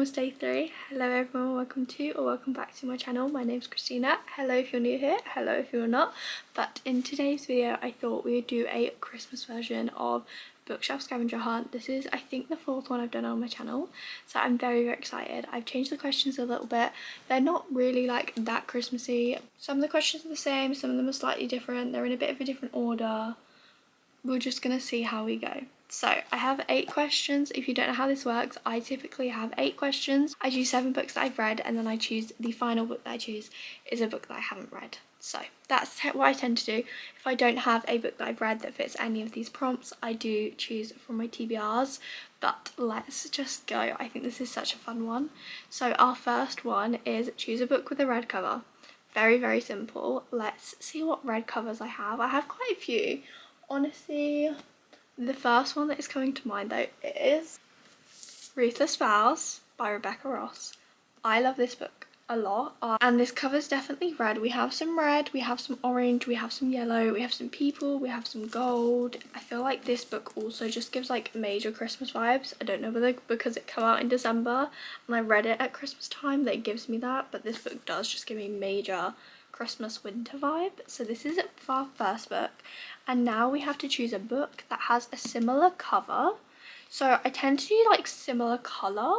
Bookmas Day 3. Hello everyone, welcome to or welcome back to my channel. My name's Christina. Hello if you're new here, hello if you're not. But in today's video I thought we would do a Christmas version of bookshelf scavenger hunt. This is I think the fourth one I've done on my channel, so I'm very excited. I've changed the questions a little bit. They're not really like that Christmassy. Some of the questions are the same, some of them are slightly different. They're in a bit of a different order. We're just gonna see how we go. So I have 8 questions. If you don't know how this works, I typically have 8 questions. I choose 7 books that I've read, and then I choose the final book that I choose is a book that I haven't read. So that's what I tend to do. If I don't have a book that I've read that fits any of these prompts, I do choose from my TBRs. But let's just go. I think this is such a fun one. So our first one is choose a book with a red cover. Very simple. Let's see what red covers I have. I have quite a few. Honestly, the first one that is coming to mind though is Ruthless Vows by Rebecca Ross. I love this book a lot, and this cover's definitely red. We have some red, we have some orange, we have some yellow, we have some people, we have some gold. I feel like this book also just gives like major Christmas vibes. I don't know whether because it came out in December and I read it at Christmas time that it gives me that, but this book does just give me major Christmas winter vibe. So this is our first book, and now we have to choose a book that has a similar cover. So I tend to do like similar colour.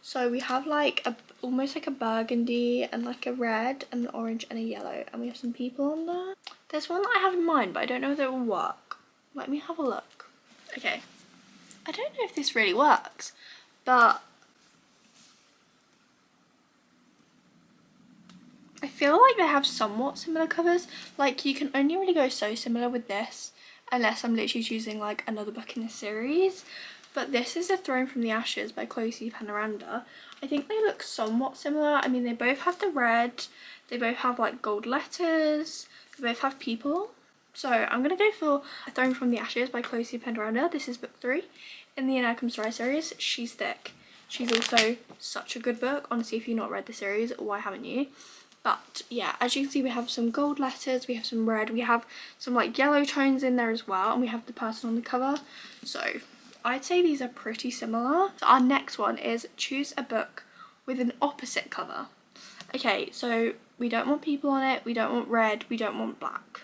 So we have like almost like a burgundy and like a red and an orange and a yellow, and we have some people on there. There's one that I have in mind, but I don't know if it will work. Let me have a look. Okay, I don't know if this really works, but I feel like they have somewhat similar covers. Like you can only really go so similar with this unless I'm literally choosing like another book in this series. But this is A Throne from the Ashes by Chloe Panoranda. I think they look somewhat similar. I mean, they both have the red, they both have like gold letters, they both have people. So I'm gonna go for A Throne from the Ashes by Chloe Panoranda. This is book 3 in the Now Comes Dry series. She's thick. She's also such a good book. Honestly, if you've not read the series, why haven't you? But yeah, as you can see, we have some gold letters, we have some red, we have some like yellow tones in there as well, and we have the person on the cover. So I'd say these are pretty similar. So our next one is choose a book with an opposite cover. Okay, so we don't want people on it, we don't want red, we don't want black,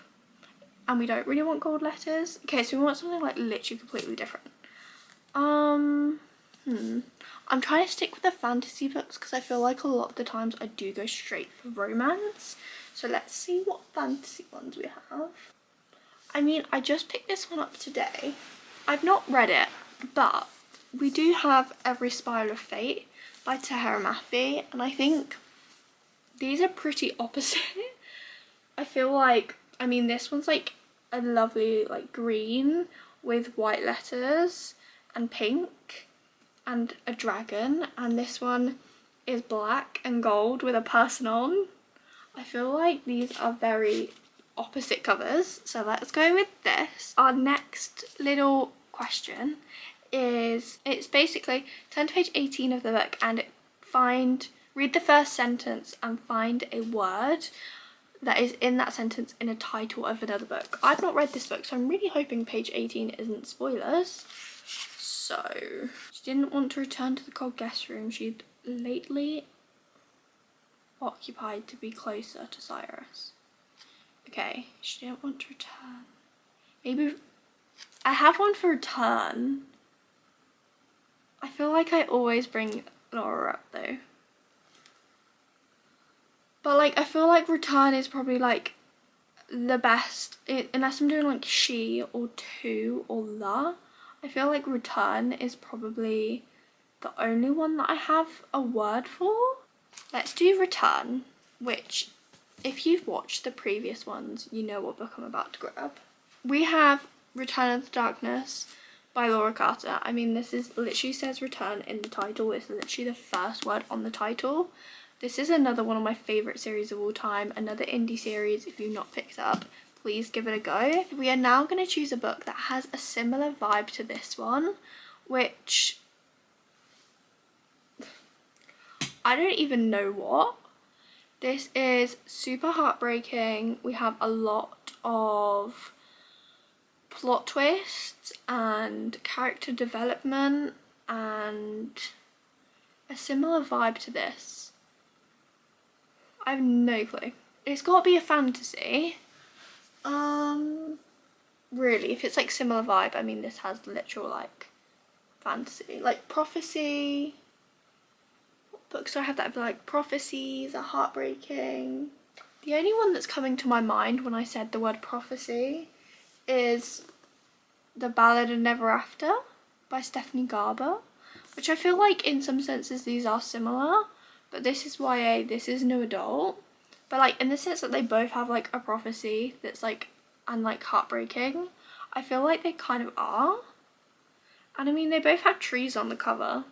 and we don't really want gold letters. Okay, so we want something like literally completely different. I'm trying to stick with the fantasy books because I feel like a lot of the times I do go straight for romance. So let's see what fantasy ones we have. I mean, I just picked this one up today. I've not read it, but we do have Every Spiral of Fate by Tahara Mafi, and I think these are pretty opposite. I feel like, I mean, this one's like a lovely like green with white letters and pink and a dragon, and this one is black and gold with a person on. I feel like these are very opposite covers, so let's go with this. Our next little question is, it's basically turn to page 18 of the book and read the first sentence and find a word that is in that sentence in a title of another book. I've not read this book, so I'm really hoping page 18 isn't spoilers. So she didn't want to return to the cold guest room she'd lately occupied to be closer to Cyrus. Okay, she didn't want to return. Maybe I have one for return. I feel like I always bring Laura up though. But like I feel like return is probably like the best, unless I'm doing like she or to or the. I feel like return is probably the only one that I have a word for. Let's do return, which if you've watched the previous ones, you know what book I'm about to grab. We have Return of the Darkness by Laura Carter. I mean, this is literally says return in the title. It's literally the first word on the title. This is another one of my favourite series of all time, another indie series. If you've not picked it up, please give it a go. We are now going to choose a book that has a similar vibe to this one, which I don't even know what. This is super heartbreaking. We have a lot of plot twists and character development, and a similar vibe to this. I have no clue. It's got to be a fantasy. Really, if it's like similar vibe, I mean this has literal like fantasy, like prophecy. What books do I have that have like prophecies are heartbreaking? The only one that's coming to my mind when I said the word prophecy is The Ballad of Never After by Stephanie Garber, which I feel like in some senses these are similar, but this is YA, this is new adult. But like in the sense that they both have like a prophecy that's like, and like heartbreaking, I feel like they kind of are. And I mean, they both have trees on the cover.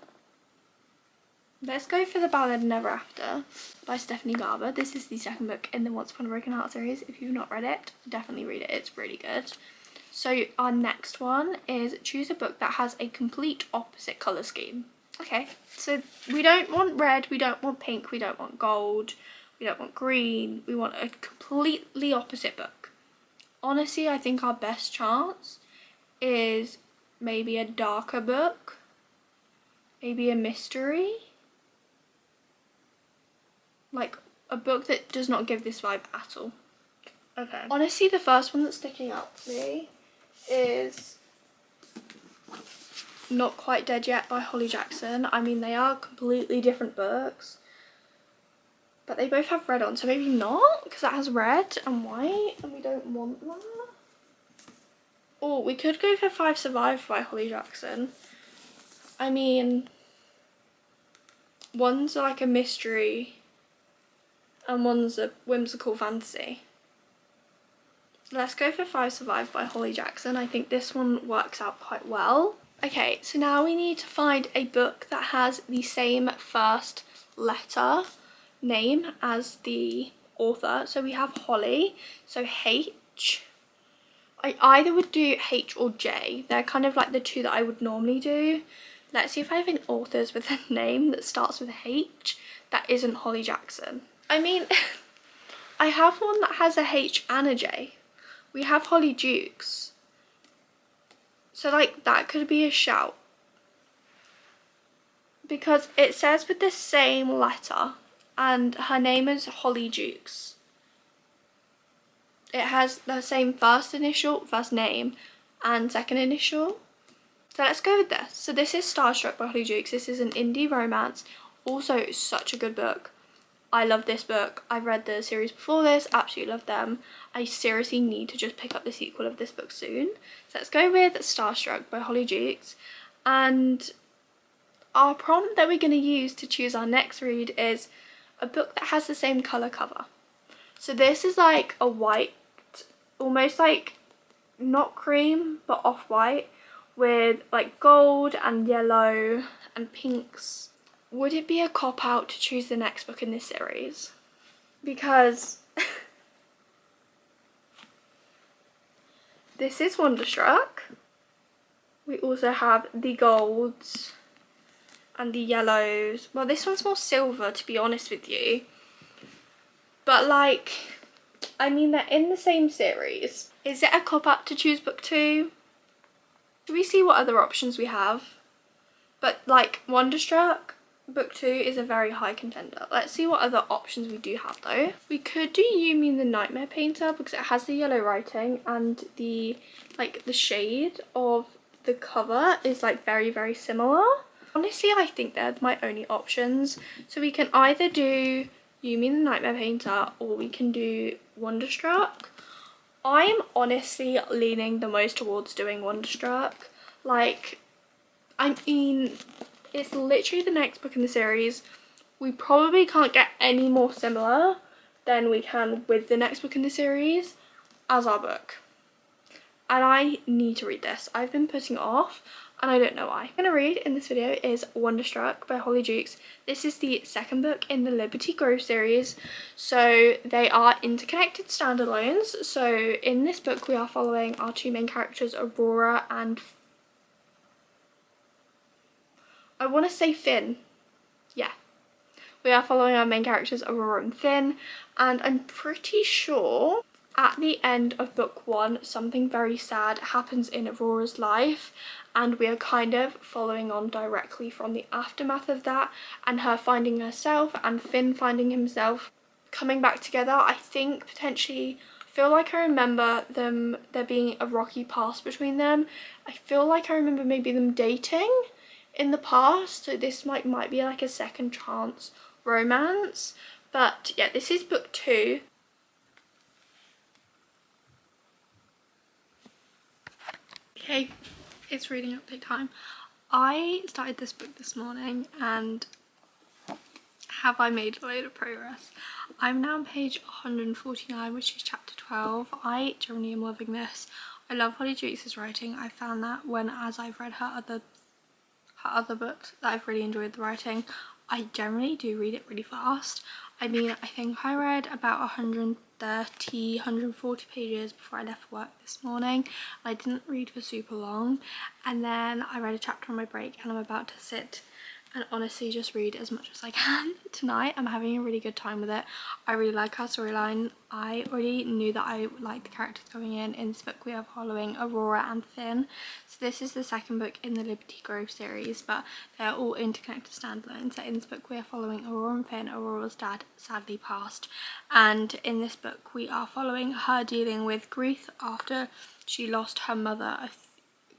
Let's go for The Ballad of Never After by Stephanie Garber. This is the second book in the Once Upon a Broken Heart series. If you've not read it, definitely read it, it's really good. So our next one is choose a book that has a complete opposite colour scheme. Okay, so we don't want red, we don't want pink, we don't want gold, we don't want green, we want a completely opposite book. Honestly, I think our best chance is maybe a darker book, maybe a mystery, like a book that does not give this vibe at all. Okay. Honestly, the first one that's sticking out to me is Not Quite Dead Yet by Holly Jackson. I mean, they are completely different books, but they both have red on, so maybe not, because that has red and white, and we don't want that. Or we could go for Five Survive by Holly Jackson. I mean, one's like a mystery, and one's a whimsical fantasy. Let's go for Five Survive by Holly Jackson. I think this one works out quite well. Okay, so now we need to find a book that has the same first letter name as the author. So we have Holly, so H. I either would do H or J. They're kind of like the two that I would normally do. Let's see if I have any authors with a name that starts with H that isn't Holly Jackson. I mean, I have one that has a H and a J. We have Holly Jukes. So like that could be a shout. Because it says with the same letter and her name is Holly Jukes. It has the same first name and second initial. So let's go with this. So this is Starstruck by Holly Jukes. This is an indie romance. Also such a good book. I love this book. I've read the series before this, absolutely love them. I seriously need to just pick up the sequel of this book soon. So let's go with Starstruck by Holly Jukes. And our prompt that we're going to use to choose our next read is a book that has the same colour cover. So this is like a white, almost like not cream but off-white with like gold and yellow and pinks. Would it be a cop-out to choose the next book in this series? Because this is Wonderstruck. We also have the golds and the yellows. Well, this one's more silver, to be honest with you. But like, I mean, they're in the same series. Is it a cop-out to choose book 2? Should we see what other options we have? But like, Wonderstruck book 2 is a very high contender. Let's see what other options we do have though. We could do You Mean the Nightmare Painter because it has the yellow writing and the shade of the cover is like very, very similar. Honestly, I think they're my only options. So we can either do You Mean the Nightmare Painter or we can do Wonderstruck. I'm honestly leaning the most towards doing Wonderstruck. Like, I mean, it's literally the next book in the series. We probably can't get any more similar than we can with the next book in the series as our book. And I need to read this. I've been putting it off and I don't know why. I'm going to read in this video is Wonderstruck by Holly Jukes. This is the second book in the Liberty Grove series. So they are interconnected standalones. So in this book we are following our two main characters, Aurora and I want to say Finn. Yeah. We are following our main characters, Aurora and Finn. And I'm pretty sure at the end of book 1, something very sad happens in Aurora's life, and we are kind of following on directly from the aftermath of that, and her finding herself and Finn finding himself, coming back together. I think potentially, feel like I remember there being a rocky past between them. I feel like I remember maybe them dating in the past, so this might be like a second chance romance. But yeah, this is book 2. Okay, it's reading update time. I started this book this morning, and have I made a load of progress? I'm now on page 149, which is chapter 12. I generally am loving this. I love Holly Jukes' writing. I found that as I've read her other books that I've really enjoyed the writing. I generally do read it really fast. I mean, I think I read about 140 pages before I left work this morning. I didn't read for super long, and then I read a chapter on my break, and I'm about to sit and honestly just read as much as I can tonight. I'm having a really good time with it. I really like her storyline. I already knew that I liked the characters going in. In this book we are following Aurora and Finn. So this is the second book in the Liberty Grove series, but they're all interconnected standalones. So in this book we are following Aurora and Finn. Aurora's dad sadly passed, and in this book we are following her dealing with grief after she lost her mother a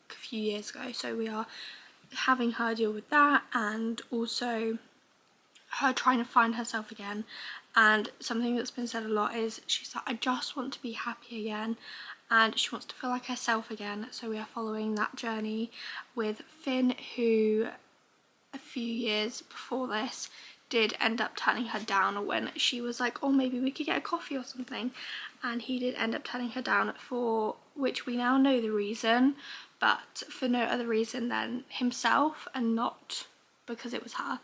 few years ago. So we are having her deal with that, and also her trying to find herself again. And something that's been said a lot is she's like, I just want to be happy again, and she wants to feel like herself again. So we are following that journey with Finn, who a few years before this did end up turning her down when she was like, oh, maybe we could get a coffee or something, and he did end up turning her down, for which we now know the reason, but for no other reason than himself and not because it was her.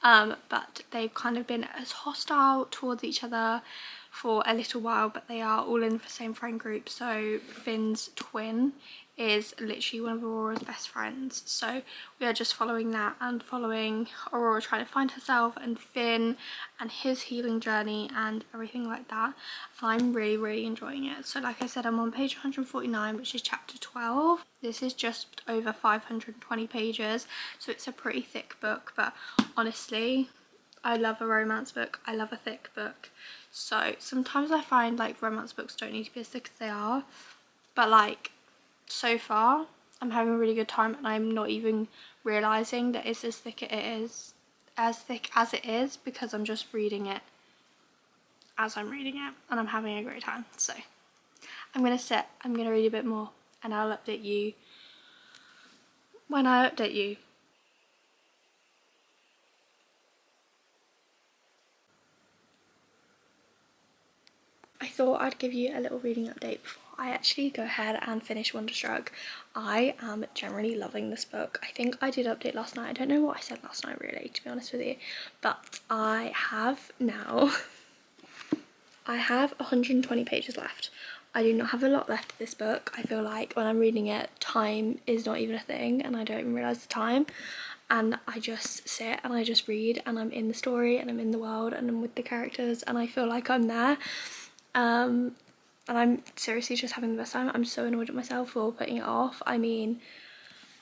But they've kind of been as hostile towards each other for a little while, but they are all in the same friend group. So Finn's twin is literally one of Aurora's best friends, so we are just following that and following Aurora trying to find herself, and Finn and his healing journey and everything like that. I'm really enjoying it. So like I said, I'm on page 149, which is chapter 12. This is just over 520 pages, so it's a pretty thick book, but honestly I love a romance book. I love a thick book. So sometimes I find like romance books don't need to be as thick as they are, but like so far I'm having a really good time, and I'm not even realizing that it's as thick as it is because I'm just reading it as I'm reading it, and I'm having a great time. So I'm gonna sit, I'm gonna read a bit more, and I'll update you when I update you. I thought I'd give you a little reading update before I actually go ahead and finish Wonderstruck. I am generally loving this book. I think I did update last night. I don't know what I said last night really, to be honest with you, but I have now I have 120 pages left. I do not have a lot left of this book. I feel like when I'm reading it, time is not even a thing, and I don't even realise the time, and I just sit and I just read, and I'm in the story and I'm in the world and I'm with the characters, and I feel like I'm there. And I'm seriously just having the best time. I'm so annoyed at myself for putting it off. I mean,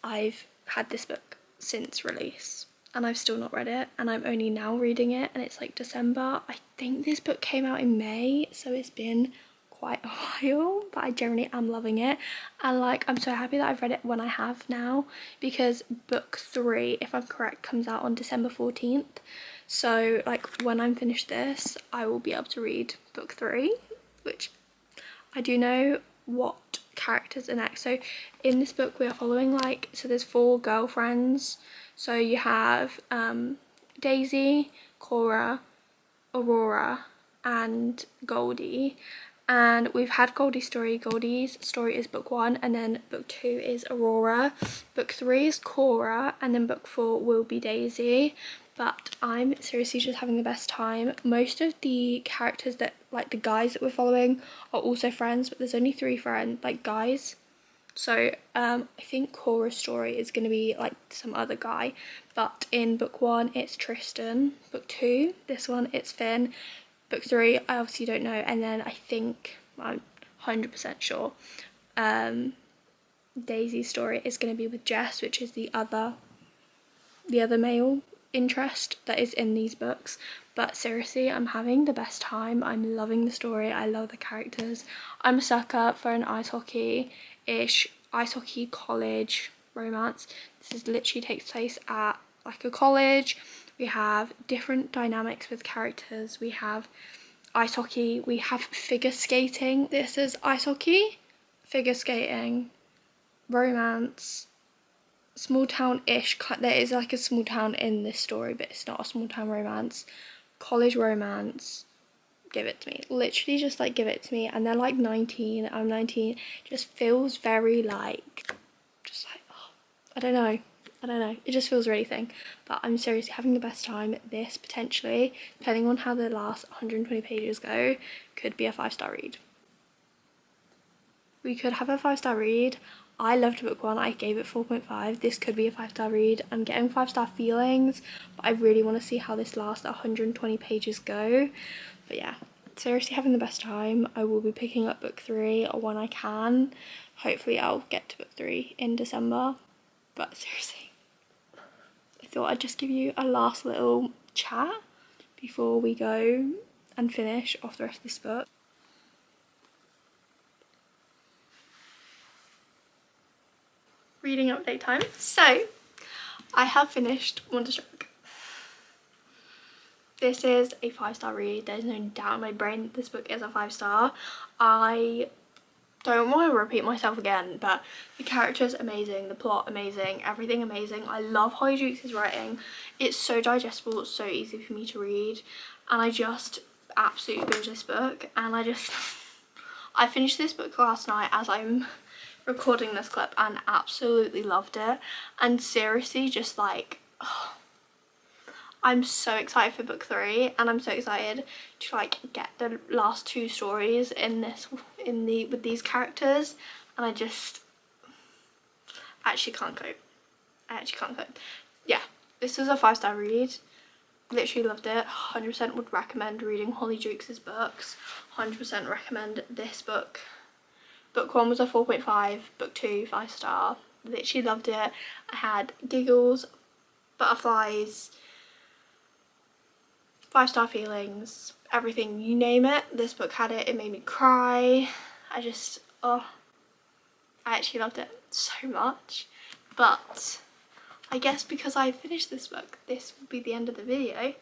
I've had this book since release and I've still not read it, and I'm only now reading it, and it's like December. I think this book came out in May, so it's been quite a while, but I generally am loving it, and like I'm so happy that I've read it when I have now, because book 3, if I'm correct, comes out on December 14th. So like when I'm finished this, I will be able to read book 3, which I do know what characters are next. So in this book we are following like, so there's 4 girlfriends. So you have Daisy, Cora, Aurora and Goldie, and we've had Goldie's story. Goldie's story is book 1, and then book 2 is Aurora, book 3 is Cora, and then book 4 will be Daisy. But I'm seriously just having the best time. Most of the characters that, like the guys that we're following, are also friends, but there's only 3 friends, like guys. So I think Cora's story is going to be like some other guy, but in book 1 it's Tristan, book 2 this one it's Finn, book 3 I obviously don't know, and then I think 100% sure. Daisy's story is going to be with Jess, which is the other male interest that is in these books. But seriously, I'm having the best time. I'm loving the story. I love the characters. I'm a sucker for an ice hockey college romance. This is literally takes place at like a college. We have different dynamics with characters. We have ice hockey, we have figure skating. This is ice hockey, figure skating, romance, small town-ish. There is like a small town in this story, but it's not a small town romance. College romance. Give it to me. Literally just like give it to me. And they're like 19, I'm 19. Just feels very like, just like, oh, I don't know. It just feels really thing. But I'm seriously having the best time. This potentially, depending on how the last 120 pages go, could be a 5-star read. We could have a 5-star read. I loved book 1. I gave it 4.5. This could be a 5-star read. I'm getting 5-star feelings, but I really want to see how this last 120 pages go. But yeah, seriously having the best time. I will be picking up book 3 when I can. Hopefully I'll get to book 3 in December. But seriously, I thought I'd just give you a last little chat before we go and finish off the rest of this book. Reading update time. So, I have finished Wonderstruck. This is a 5-star read. There's no doubt in my brain that this book is a 5-star. I don't want to repeat myself again, but the characters amazing, the plot amazing, everything amazing. I love Holly Jukes' writing. It's so digestible, it's so easy for me to read, and I just absolutely binged this book. And I finished this book last night as I'm recording this clip and absolutely loved it. And seriously, just like, oh, I'm so excited for book 3, and I'm so excited to like get the last 2 stories with these characters. And I actually can't cope. Yeah, this was a 5-star read. Literally loved it. 100% would recommend reading Holly Jukes' books. 100% recommend this book. Book 1 was a 4.5, book 2 5-star. Literally loved it. I had giggles, butterflies, 5-star feelings, everything, you name it. This book had it. It made me cry. I actually loved it so much. But I guess because I finished this book, this will be the end of the video.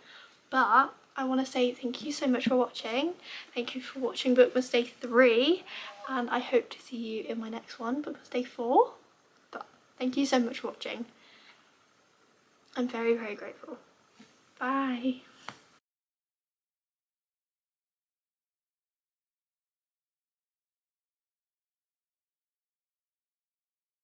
But I want to say thank you so much for watching. Thank you for watching Bookmas Day 3, and I hope to see you in my next one, Bookmas Day 4. But thank you so much for watching. I'm very, very grateful. Bye.